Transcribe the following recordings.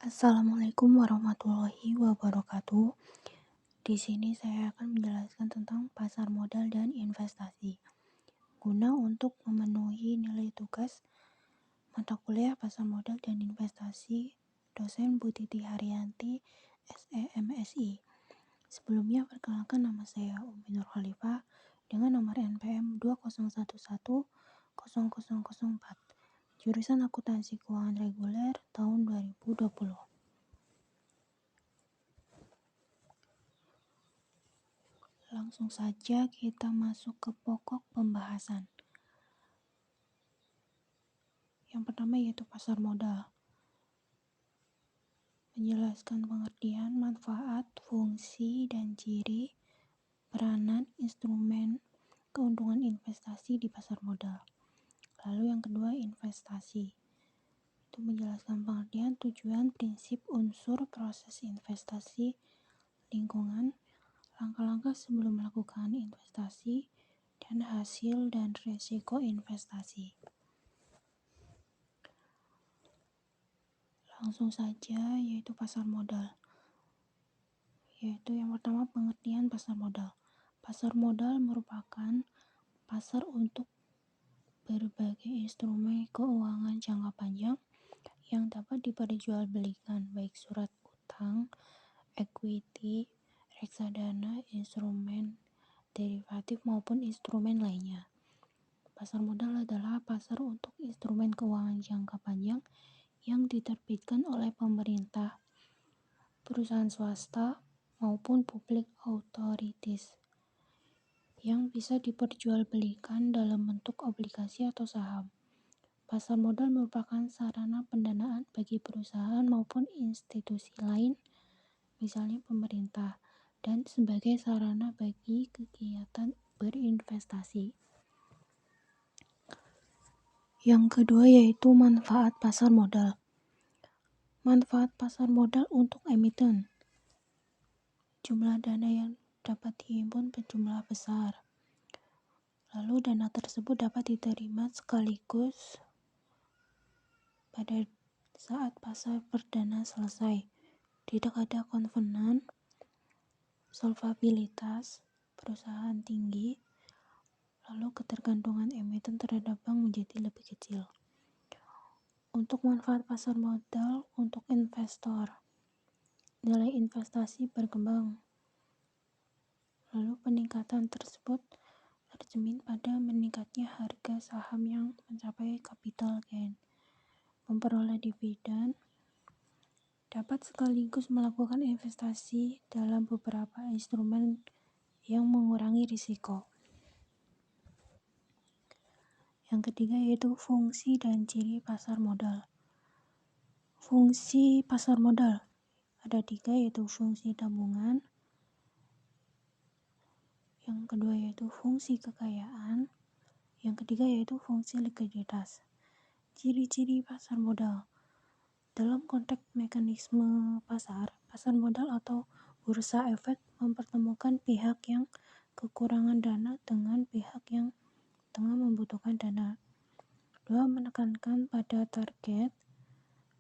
Assalamualaikum warahmatullahi wabarakatuh. Di sini saya akan menjelaskan tentang pasar modal dan investasi. Guna untuk memenuhi nilai tugas mata kuliah pasar modal dan investasi, dosen Bu Titi Haryanti, SEMSI. Sebelumnya perkenalkan, nama saya Umi Nur Khalifah dengan nomor NPM 2011100004. Jurusan Akuntansi Keuangan Reguler tahun 2020. Langsung saja kita masuk ke pokok pembahasan. Yang pertama yaitu pasar modal. Menjelaskan pengertian, manfaat, fungsi, dan ciri, peranan, instrumen, keuntungan investasi di pasar modal. Lalu yang kedua, investasi. Itu menjelaskan pengertian, tujuan, prinsip, unsur, proses investasi, lingkungan, langkah-langkah sebelum melakukan investasi, dan hasil dan resiko investasi. Langsung saja, yaitu pasar modal. Yaitu yang pertama, pengertian pasar modal. Pasar modal merupakan pasar untuk berbagai instrumen keuangan jangka panjang yang dapat diperjualbelikan, baik surat utang, equity, reksadana, instrumen derivatif maupun instrumen lainnya. Pasar modal adalah pasar untuk instrumen keuangan jangka panjang yang diterbitkan oleh pemerintah, perusahaan swasta, maupun public authorities, yang bisa diperjualbelikan dalam bentuk obligasi atau saham. Pasar modal merupakan sarana pendanaan bagi perusahaan maupun institusi lain, misalnya pemerintah, dan sebagai sarana bagi kegiatan berinvestasi. Yang kedua yaitu manfaat pasar modal. Manfaat pasar modal untuk emiten. Jumlah dana yang dapat dihimpun berjumlah besar. Lalu dana tersebut dapat diterima sekaligus pada saat pasar perdana selesai. Tidak ada kovenan, solvabilitas perusahaan tinggi, lalu ketergantungan emiten terhadap bank menjadi lebih kecil. Untuk manfaat pasar modal untuk investor, nilai investasi berkembang. Lalu peningkatan tersebut tercermin pada meningkatnya harga saham yang mencapai capital gain. Memperoleh dividen, dapat sekaligus melakukan investasi dalam beberapa instrumen yang mengurangi risiko. Yang ketiga yaitu fungsi dan ciri pasar modal. Fungsi pasar modal ada 3, yaitu fungsi tabungan, yang kedua yaitu fungsi kekayaan, yang ketiga yaitu fungsi likuiditas. Ciri-ciri pasar modal. Dalam konteks mekanisme pasar modal atau bursa efek mempertemukan pihak yang kekurangan dana dengan pihak yang tengah membutuhkan dana. 2. Menekankan pada target.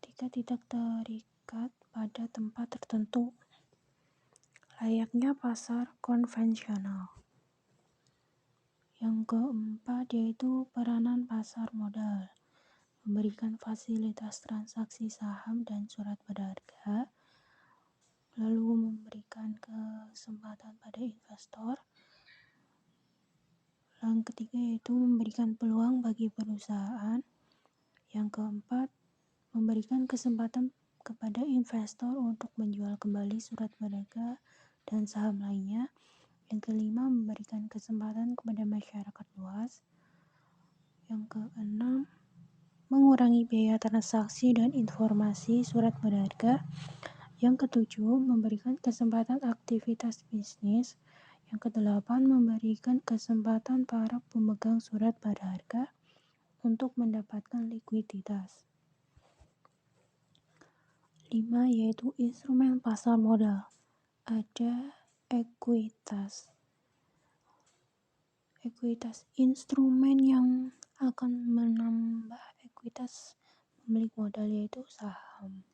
3. Tidak terikat pada tempat tertentu, layaknya pasar konvensional. Yang keempat yaitu peranan pasar modal. Memberikan fasilitas transaksi saham dan surat berharga, lalu memberikan kesempatan pada investor. Yang ketiga yaitu memberikan peluang bagi perusahaan. Yang keempat, memberikan kesempatan kepada investor untuk menjual kembali surat berharga dan saham lainnya. Yang kelima, memberikan kesempatan kepada masyarakat luas. Yang keenam, mengurangi biaya transaksi dan informasi surat berharga. Yang ketujuh, memberikan kesempatan aktivitas bisnis. Yang kedelapan, memberikan kesempatan para pemegang surat berharga untuk mendapatkan likuiditas. 5. Yaitu instrumen pasar modal. Ada ekuitas. Ekuitas instrumen yang akan menambah ekuitas pemilik modal yaitu saham.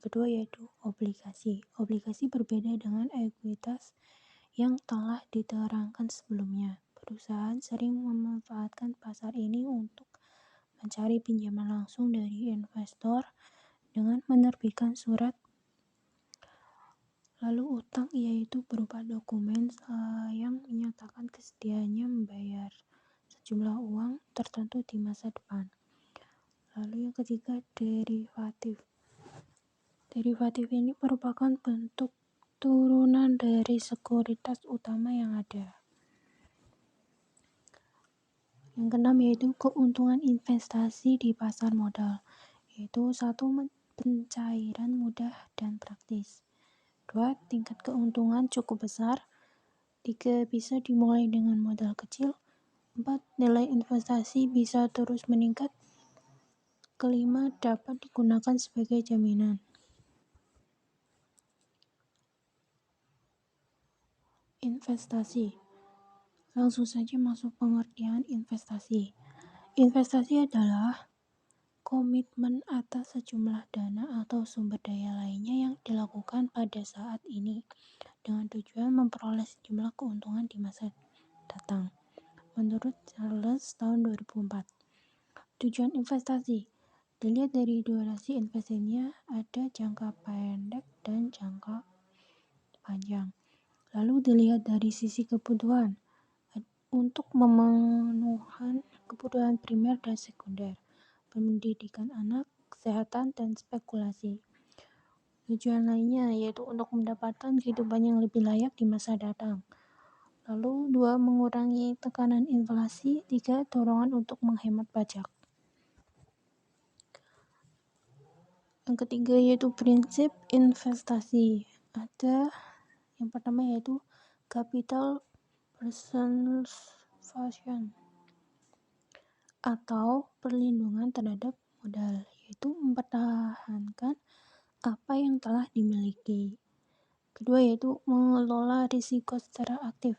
Kedua yaitu obligasi. Obligasi berbeda dengan ekuitas yang telah diterangkan sebelumnya. Perusahaan sering memanfaatkan pasar ini untuk mencari pinjaman langsung dari investor dengan menerbitkan surat. Lalu utang yaitu berupa dokumen yang menyatakan kesediaannya membayar sejumlah uang tertentu di masa depan. Lalu yang ketiga, derivatif. Derivatif ini merupakan bentuk turunan dari sekuritas utama yang ada. Yang keenam yaitu keuntungan investasi di pasar modal, yaitu satu, pencairan mudah dan praktis. Dua, tingkat keuntungan cukup besar. Tiga, bisa dimulai dengan modal kecil. 4, nilai investasi bisa terus meningkat. Kelima, dapat digunakan sebagai jaminan. Investasi. Langsung saja masuk pengertian investasi. Investasi adalah komitmen atas sejumlah dana atau sumber daya lainnya yang dilakukan pada saat ini dengan tujuan memperoleh sejumlah keuntungan di masa datang. Menurut Charles tahun 2004. Tujuan investasi dilihat dari durasi investasinya, ada jangka pendek dan jangka panjang. Lalu dilihat dari sisi kebutuhan, untuk memenuhi kebutuhan primer dan sekunder, pendidikan anak, kesehatan, dan spekulasi. Tujuan lainnya yaitu untuk mendapatkan kehidupan yang lebih layak di masa datang. Lalu 2, mengurangi tekanan inflasi. 3, dorongan untuk menghemat pajak. Yang ketiga yaitu prinsip investasi. Ada yang pertama yaitu capital preservation atau perlindungan terhadap modal, yaitu mempertahankan apa yang telah dimiliki. Kedua yaitu mengelola risiko secara aktif.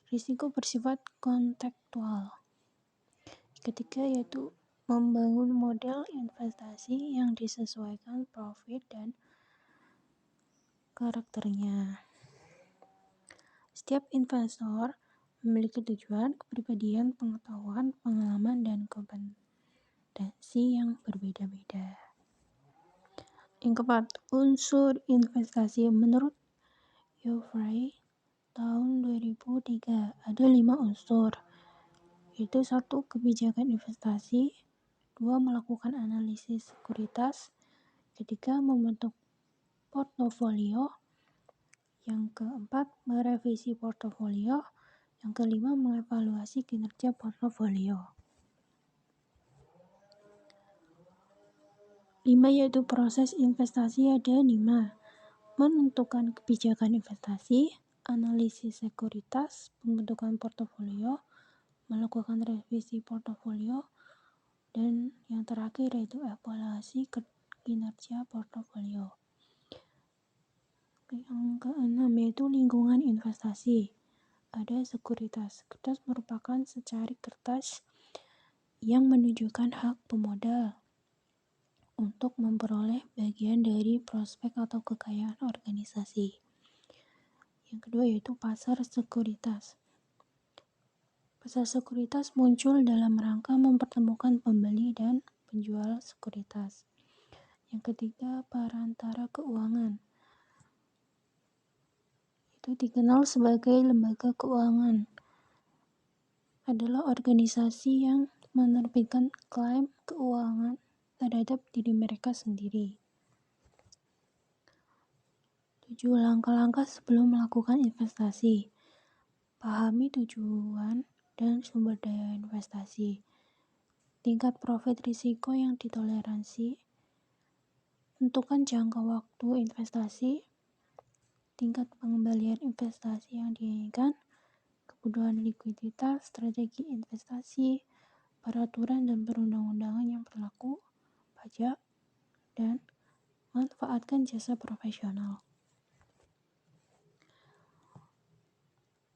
Risiko bersifat kontekstual. Ketiga yaitu membangun model investasi yang disesuaikan profit dan karakternya. Setiap investor memiliki tujuan, kepribadian, pengetahuan, pengalaman, dan kompetensi yang berbeda-beda. Yang keempat, unsur investasi. Menurut Geoffrey tahun 2003 ada 5 unsur, yaitu 1, kebijakan investasi. 2, melakukan analisis sekuritas. 3, membentuk portofolio. Yang keempat, merevisi portofolio. Yang kelima, mengevaluasi kinerja portofolio. 5 yaitu proses investasi ada 5. Menentukan kebijakan investasi, analisis sekuritas, pembentukan portofolio, melakukan revisi portofolio, dan yang terakhir yaitu evaluasi kinerja portofolio. Yang keenam yaitu lingkungan investasi. Ada sekuritas. Sekuritas merupakan secari kertas yang menunjukkan hak pemodal untuk memperoleh bagian dari prospek atau kekayaan organisasi. Yang kedua yaitu pasar sekuritas. Pasar sekuritas muncul dalam rangka mempertemukan pembeli dan penjual sekuritas. Yang ketiga, perantara keuangan. Itu dikenal sebagai lembaga keuangan. Adalah organisasi yang menerbitkan klaim keuangan terhadap diri mereka sendiri. 7. Langkah-langkah sebelum melakukan investasi. Pahami tujuan dan sumber daya investasi. Tingkat profit risiko yang ditoleransi. Tentukan jangka waktu investasi. Tingkat pengembalian investasi yang diinginkan. Kebutuhan likuiditas, strategi investasi, peraturan dan perundang-undangan yang berlaku, pajak, dan manfaatkan jasa profesional.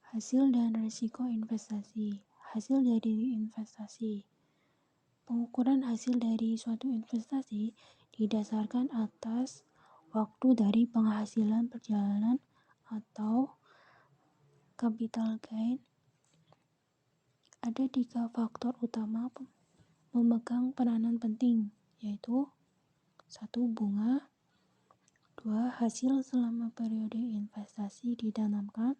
Hasil dan risiko investasi. Hasil dari investasi. Pengukuran hasil dari suatu investasi didasarkan atas waktu dari penghasilan perjalanan atau capital gain. Ada 3 faktor utama memegang peranan penting, yaitu 1. Bunga, 2. Hasil selama periode investasi ditanamkan,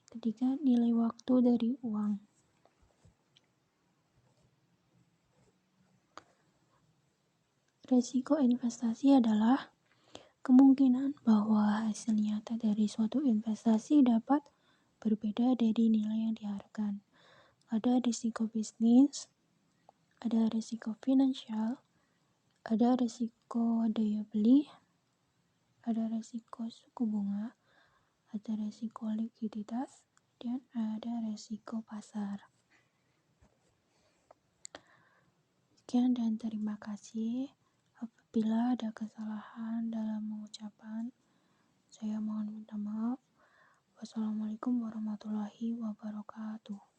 3. Nilai waktu dari uang. Resiko investasi adalah kemungkinan bahwa hasil nyata dari suatu investasi dapat berbeda dari nilai yang diharapkan. Ada risiko bisnis, ada risiko finansial, ada risiko daya beli, ada risiko suku bunga, ada risiko likuiditas, dan ada risiko pasar. Sekian dan terima kasih. Apabila ada kesalahan dalam pengucapan, saya mohon minta maaf. Wassalamualaikum warahmatullahi wabarakatuh.